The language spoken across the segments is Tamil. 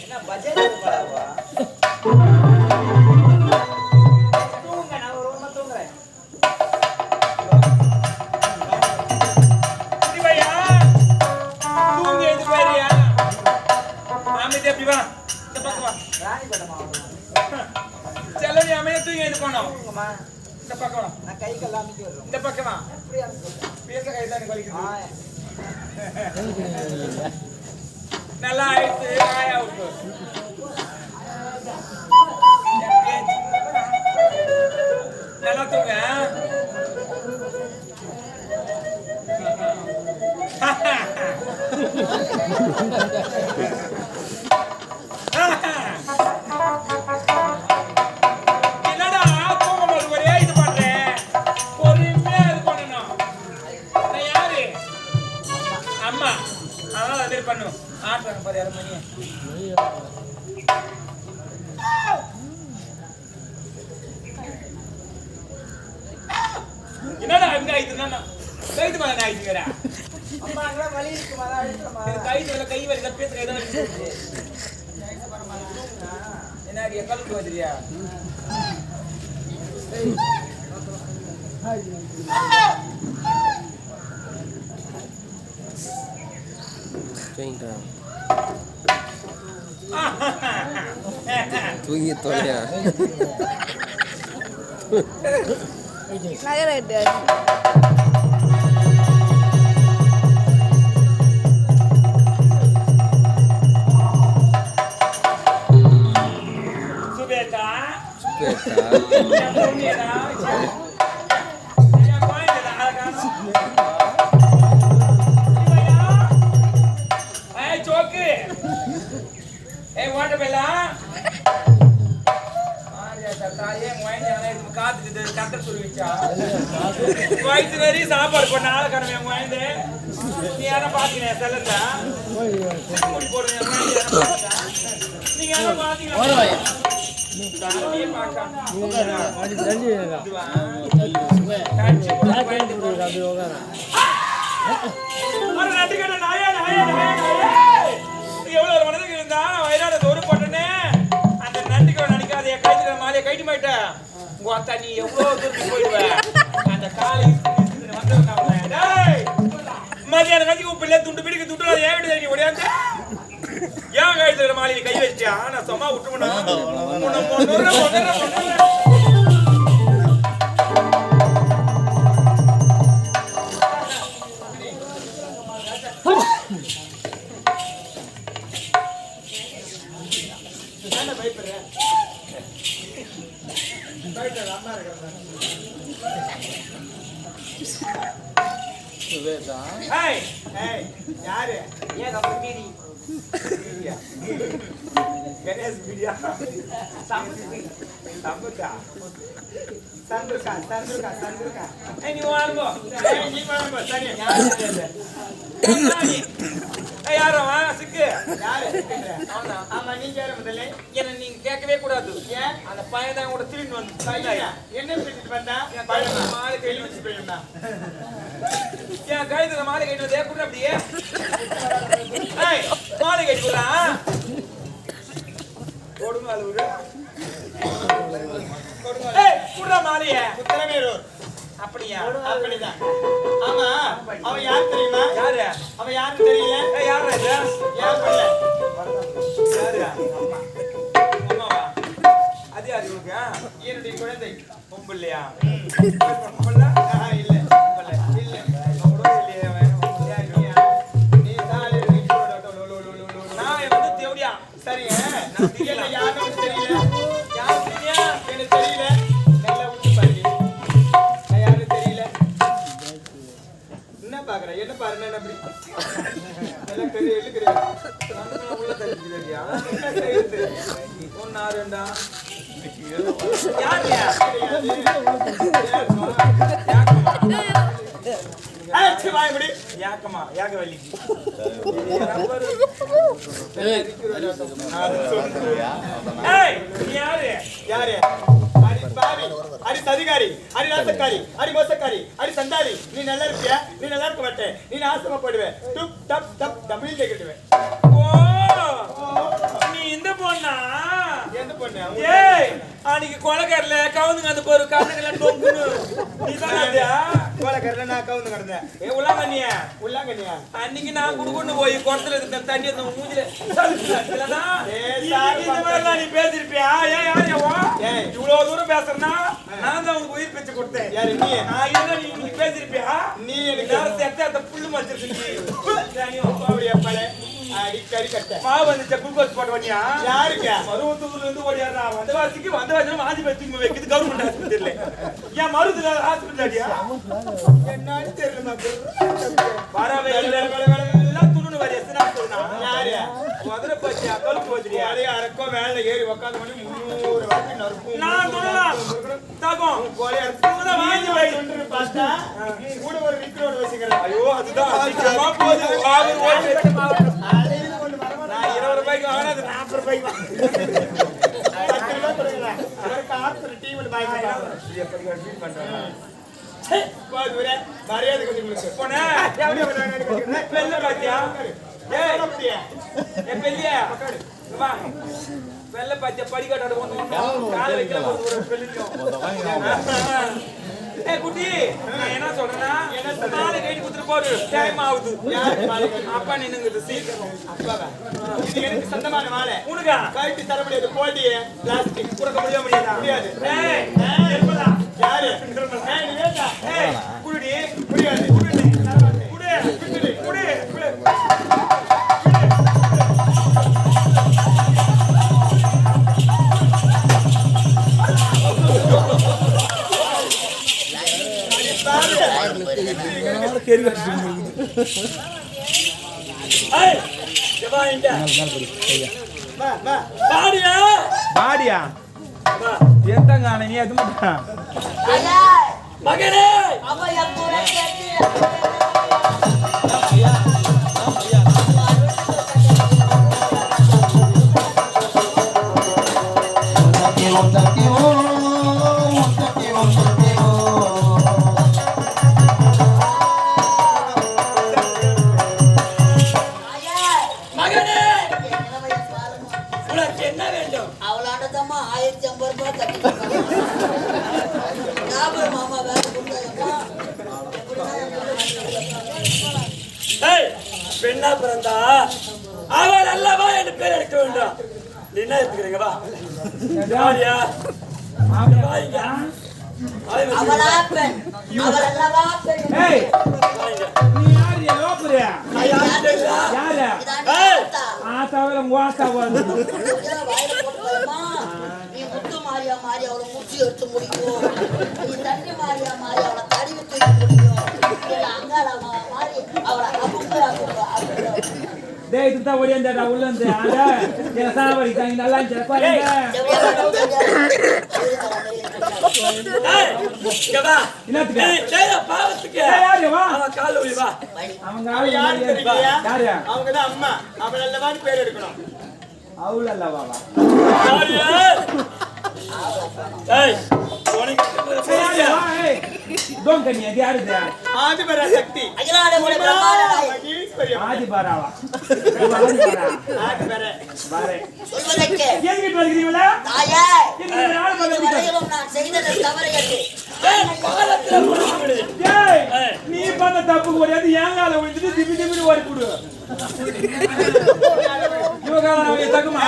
என்ன பட்ஜெட் படாவா தூங்க நான் ஒரு ரூமா தூங்குறேன் இது பையா தூங்க இது பையா அமைதி அப்படி வா இந்த பக்கம் வா ராணிபேட்டை மாவட்டம் செல்லடி அமைதி தூங்க இது போனோம் இந்த பக்கம் வா நான் கை கல்லாம் அமைதி வரோம் இந்த பக்கம் வா அப்படியே பேச கை தான் வலிக்குது நல்லா ஆயிடுச்சு ஆயா விட்டு நல்லா தூங்க என்னடா தூங்கும்போது ஒரே இது பண்றேன் பொறுமையா இது பண்ணணும் நான் யாரு அம்மா அதனால அது மாதிரி பண்ணும் ஆட்டுறாங்க பாரு 6 மணி என்னடா அங்க ஆயிடுனா கைது மேல ஆயிடுங்கடா அம்மா அங்க வலி இருக்கு மேல ஆயிடுமா கைதுல கை வலி தப்பே கைதா இருக்கு என்னடி கழுத்து வச்சிரியா தூங்கி தொலையா நகரட்டு சுபேதா சாப்பாடு பண்ண ஆள கடமை வாய்ந்து நீ யாரும் பாத்தீங்க செல்லத்தா போடுங்க நீங்க யாரும் பாத்தீங்களா எவ்வளவு மனதுக்கு இருந்தா வயலாட தோறு போட்டனே அந்த நண்டிக்கோட நடிக்காத கைத்துல மாலையை கைட்டு மாட்டேன் உங்க அத்தா நீ எவ்வளவு தூரத்துக்கு போயிடுவ அந்த காலை மதியான கஞ்சி உப்பில்ல துண்டு பிடிக்க துட்டு ஏன் நீ ஒடியாந்து ஏன் கைத்துல மாலையை கை வச்சியா நான் சும்மா விட்டுமனா யாரு ஏன் நம்ம மீறி கணேஷ் மீடியா சம்புதா சந்துருக்கா நீ வாருங்கோ நீ வாருங்கோ சரி யாரோ சிக்கு யாரு ஆமா நீங்க யாரு முதல்ல என்ன நீங்க கேட்கவே கூடாது ஏன் அந்த பையன் தான் கூட திரும்பி வந்து என்ன திரும்பிட்டு வந்தா பையன் மாலை கையில் வச்சு போயிருந்தா ஏன் கைதுல மாலை கைட்டு வந்து கூட அப்படியே மாலை கைட்டு போடா கொடுங்க அது குடுற மாலைய உத்தரமேரூர் அப்படியா அப்படிதான் ஆமா அவன் யார் தெரியுமா யாரு அவன் யாருன்னு தெரியல யாரு இது யார் பண்ணல யாரு அம்மா அம்மாவா அது யாரு இவங்க என்னுடைய குழந்தை பொம்பளையா பொம்பள இல்ல பொம்பள இல்ல பொம்பள இல்லையா நீ தாளே நான் வந்து தேவடியா சரிங்க நான் தெரியல யாருன்னு தெரியல யார் தெரியா எனக்கு தெரியல நல்லா விட்டு பாருங்க நான் யாரும் தெரியல என்ன பாக்குறேன் என்ன பாரு என்ன அப்படி எல்லாம் பெரிய எழுக்கிறேன் உள்ள தெரிஞ்சுக்கிறியா ஒன்னா ரெண்டா யார் யாக்கமா யாக வலி யாரு யாரு அடி சதிகாரி அடி நாசக்காரி அடி மோசக்காரி அடி சண்டாளி நீ நல்லா இருப்பியா நீ நல்லா இருக்க மாட்டே நீ நாசமா போடுவே டுப் டப் டப் டபிள் கேட்டுவே ஓ நீ இந்த அன்னைக்கு கொலைக்காரல கவுந்துங்க அந்த போற கண்ணுக்கெல்லாம் டொங்குன்னு நீதான் அதா கொலைக்காரல நான் கவுந்து கிடந்தேன். உள்ளாங்கண்ணியா அன்னைக்கு நான் குடுக்குன்னு போய் குடத்துல இருந்த தண்ணி அந்த மூஞ்சில இல்லனா இந்த மாதிரிலாம் நீ பேசிருப்பியா? இவ்வளவு தூரம் பேசுறனா நான் தான் உனக்கு உயிர் பேச்சு கொடுத்தேன். யாரு நீ? நான் இல்ல நீ பேசிருப்பியா? நீ எனக்கு செத்த புல்லு மச்சிருக்கீங்க அப்படியே பல அடிக்கடி கட்ட மாவு வந்து குளுக்கோஸ் போட்ட வண்டியா யாருக்கா? மருவத்தூர்ல இருந்து ஓடியாரா வந்த வாரத்துக்கு மாதி பத்தி வைக்குது கவர்மெண்ட் ஆஸ்பத்திரியில. ஏன் மருவத்துல ஹாஸ்பிட்டல் அடியா என்னன்னு தெரியல. வரவே எல்லாம் துணுன்னு வர எத்தனை சொன்னா யாரு? மதுரை பச்சை கழுப்பு வச்சிருக்கியா? யாரையும் அரைக்கோ மேல ஏறி உட்காந்து பண்ணி 300 வாட்டி நறுக்கும். நான் துணலாம் தாக்கும் கோழி அரைச்சு வாங்கி வைட்டு பார்த்தா கூட ஒரு ரிக்ரோட வச்சுக்கிறேன். ஐயோ அதுதான் அதிகமா போகுது. ஆறு ஓட்டு நான் 20 ரூபாய்க்கு வாங்கினா அது 40 ரூபாய்க்கு மரியாதை கொஞ்சம் வெள்ள பச்சை படிக்கட்டோட கால வைக்கிற குட்டி நான் என்ன சொல்றேன்னா மாலை கைட்டு குடுத்துட்டு போடு டைம் ஆகுது. அப்பா நின்னுங்குது சீக்கிரம். இது எனக்கு சொந்தமான மாலை. உனக்கா கைட்டு தர முடியாது. போடி பிளாஸ்டிக் கொடுக்க முடியாது. யாரு? குடி முடியாது. பாடியா எத்தங்கான நீ அது மட்டும் மகனே பெண்ணா பிறந்தா அவள் அல்லவா என்று பேர் எடுக்க வேண்டும். என்ன எடுத்துக்கிறீங்க வா யாரியா மாறி அவளை முடிச்சு எடுத்து முடியும். நீ தண்ணி மாறியா மாறி அவளை தடிவு தூக்கி முடியும். அங்காள மாறி அவளை டேய் இது தான் ஓடியாண்டா உள்ள வந்து ஆடா என்ன சாவடி தாங்க நல்லா இருந்துச்சு ஏய் வா என்னத்துக்கு டேய் பாவத்துக்கு யாரு வா அவ கால்ல உளி வா அவங்க ஆளு யாரு தெரியுமா யாரு அவங்க தான் அம்மா அவள அல்லவான்னு பேர் எடுக்கணும் அவள அல்லவா வா யாரு ஏய் போனிக்கு யாரு வா ஏய் டோன் கனியா யாரு இது ஆதிபரா சக்தி அகிலாட மூல பிரம்மாண்டனாய் ஆதிபராவா ஆதிபரா பாரே சொல்வதற்கு எங்கிட்டு வரீங்களா தாயே இந்த நாள் வரையிலும் நான் செய்தது தவறு என்று பாலத்துல போடுங்க டேய் நீ பண்ண தப்பு ஓடியாது ஏங்கால விழுந்து திபி திபி ஓடி போடு யோகாவே தகுமா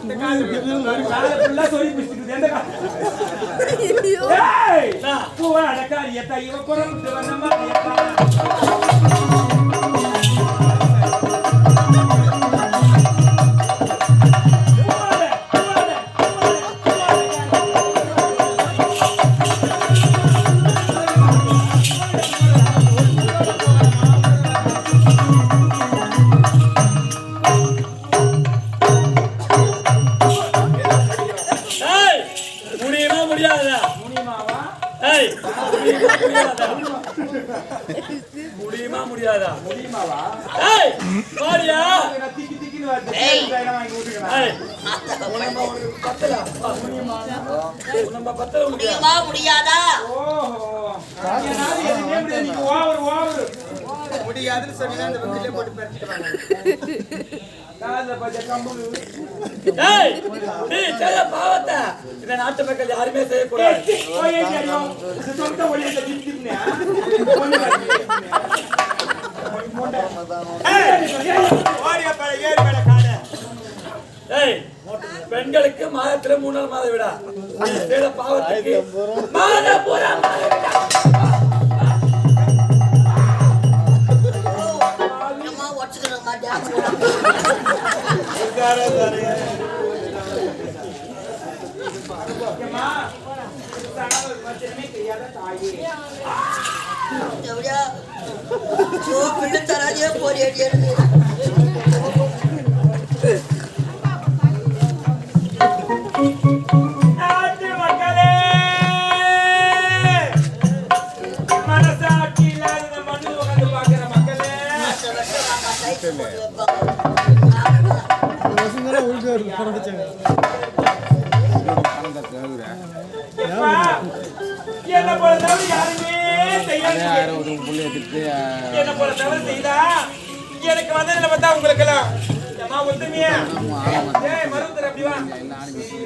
இந்த கால ஃபுல்லா சொல்லி பிடிச்சிட்டு எந்த கால டேய் பூ அடக்காரி ஏத்தா இவ கொறந்து வந்தமா ஏத்தா முடியுமா முடியாதா முடியுமாவா ஏய் வாடியா நான் திக்கி திக்கின்னு வந்து டைனா வாங்கி ஊத்துறேன் ஏய் நம்ம ஒரு பத்தல முடியுமா நம்ம பத்தல முடியுமா முடியாதா ஓஹோ நான் எதுமே முடியாது நீ ஓவர் முடியாதுன்னு சொன்னா அந்த வண்டில போட்டு பறிச்சிட்டு வாங்க ஏய், நீ செய்த பாவத்தை இந்த நாட்டு மக்கள் யாருமே செய்யக்கூடாது. ஏய், பெண்களுக்கு மாதத்துல 3 நாள் மாத விடா. நீ செய்த பாவத்துக்கு மாத பூரா மாத விடா. அம்மா வச்சுக்கிறேன் மாட்டேன். எப்படியா பிள்ளை தராதியே போரி அடியாது. நாட்டு மக்களே, மனசாட்சி இல்லாத மண்ணில் உட்கார்ந்து பார்க்கிற மக்களே, எப்பா, என்னை போல தவறு யாருமே செய்யாது. என்னை போல தவறு செய்தா எனக்கு வந்ததுல பார்த்தா உங்களுக்கு எல்லாம் ஏமா ஒத்துமையா? ஏய் மருந்துற அப்படி வா.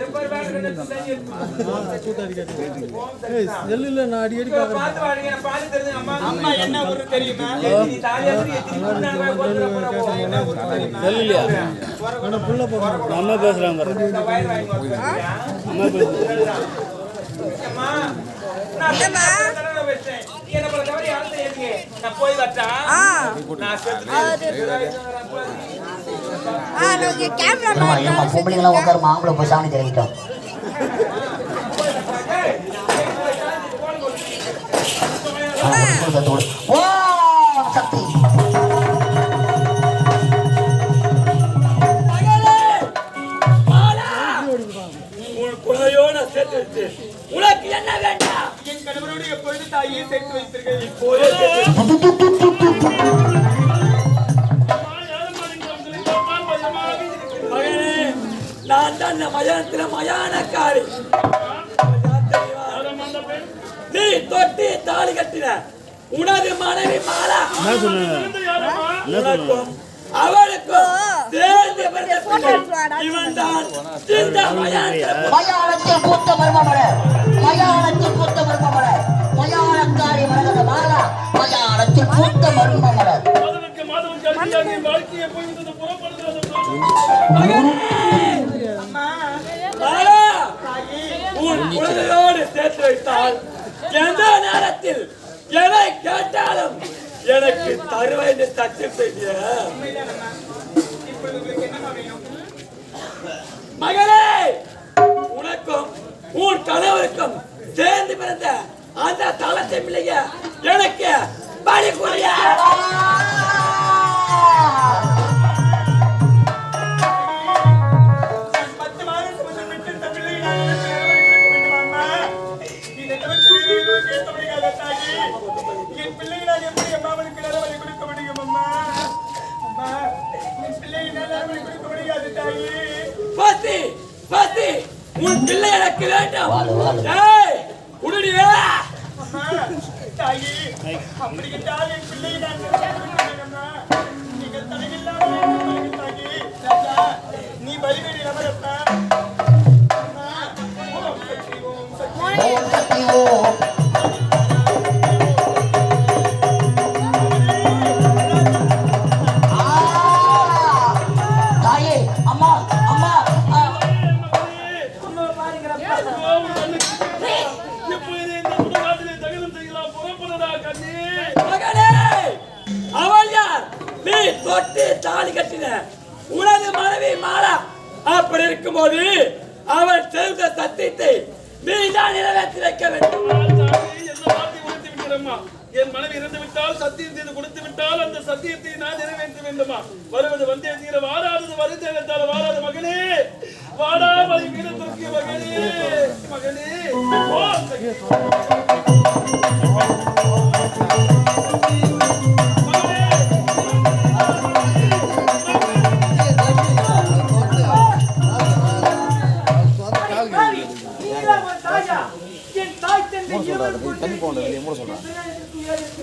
ரொம்ப பேர் ரெண்டு செஞ்சு இல்ல நான் அடிக்கடி பாத்து வாடுங்க. நான் பாத்து தெரிஞ்சு அம்மா என்ன ஊரு தெரியுமா? நீ தாலியா எத்தி முன்னாடி போற போற என்ன ஊரு தெரியுமா? இல்லையா நான் புள்ள போறேன் அம்மா பேசுறாங்க இந்த வயல் வாங்கி போறியா? அம்மா பேசுறாங்க அம்மா நான் தடவை வெச்சேன். நீ என்ன பண்ண தவறு யாரும் செய்யறீங்க? நான் போய் வரட்டா? நான் பொம்பளைங்களா உட்காருமா ஆம்பளை போய் சாமி தெரிவிட்டோம். சக்தி உனக்கு என்ன வேண்டாம்? என் கணவரோடு எப்பொழுது தாயை சேர்த்து வைத்திருக்கேன். மகனே, நான் தான் இந்த மயானத்துல மயானக்காரி. நீ தொட்டி தாலி கட்டின உனது மனைவி மாலா உனக்கும் அவளுக்கும் சேர்ந்து பிறந்த பிள்ளை இவன்தான் இந்த மயானத்தில் மயானத்தில் பூத்த மர்மமலர், மயானத்தில் பூத்த மர்மமலர், மயானக்காரி மரகத மாலா, மயானத்தில் பூத்த மர்மமலர். மாலா, உன் குழந்தையோடு சேர்த்து வைத்தால் எந்த நேரத்தில் எதை கேட்டாலும் எனக்கு தருவேன் என்று சத்தியம் செய்ய மகளே, உனக்கும் உன் கணவருக்கும் சேர்ந்து பிறந்த அந்த தளத்தை பிள்ளைங்க எனக்கு பலி கூறிய பசி பசி உன் பிள்ளை எனக்கு வேண்டும். ஏய் உடனே தாயி அப்படி என்றால் என் பிள்ளை நான் நீங்கள் தலையில்லாமல் தாயி நீ பலிவேடி நபரப்பா. ஓம் சக்தி ஓம். தாயே அம்மா அம்மா மகனே, அவள் யார்? நீ தொட்டு தாலி கட்டின உனது மனைவி மாலா. அப்படி இருக்கும்போது அவள் செய்த சத்தியத்தை நீ தான் நிறைவேற்றி வைக்க வேண்டும். என் மனைவி இறந்து விட்டால் சத்தியம் செய்து கொடுத்து விட்டால் அந்த சத்தியத்தை நான் நிறைவேற்ற வேண்டுமா? வருவது வந்தே தீர, வாராதது வருத்தே வைத்தால் வாராத மகனே, வாடாமல் வீரத்திற்கு மகனே, மகனே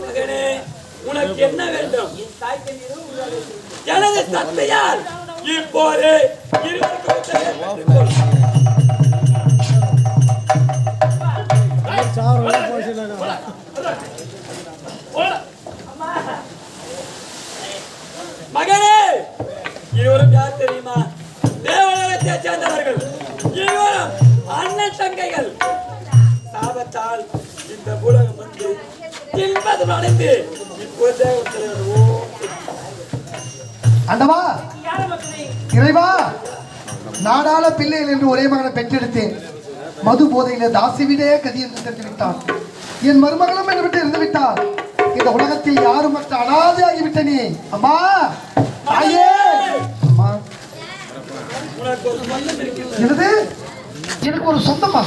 மகனே, உனக்கு என்ன வேண்டும்? எனது சத்தையால் இப்போது இருவருக்கும் உத்தரவு பெற்றுக்கொள். சாவரம் போச்சுனாங்க போடா. மகனே, இருவரும் யார் தெரியுமா? தேவலோகத்தை சேர்ந்தவர்கள். இருவரும் அண்ணன் தங்கைகள். சாபத்தால் இந்த உலகம் வந்து இன்பதும் அடைந்து இப்போதே ஒரு தலைவர் ஆண்டவா, இறைவா, நாடாள பிள்ளைகள் என்று ஒரே மகனை பெற்றெடுத்தேன். மது போதையில தாசிவிடே கதி என்று தெரிந்து விட்டான். என் மருமகளும் என்னை விட்டு இருந்து விட்டார். இந்த உலகத்தில் யாரும் மற்ற அனாதை ஆகிவிட்டனே. அம்மா, தாயே, அம்மா, உனக்கு ஒரு சொந்தம் இருக்கிறது. எனது எனக்கு ஒரு சொந்தமா?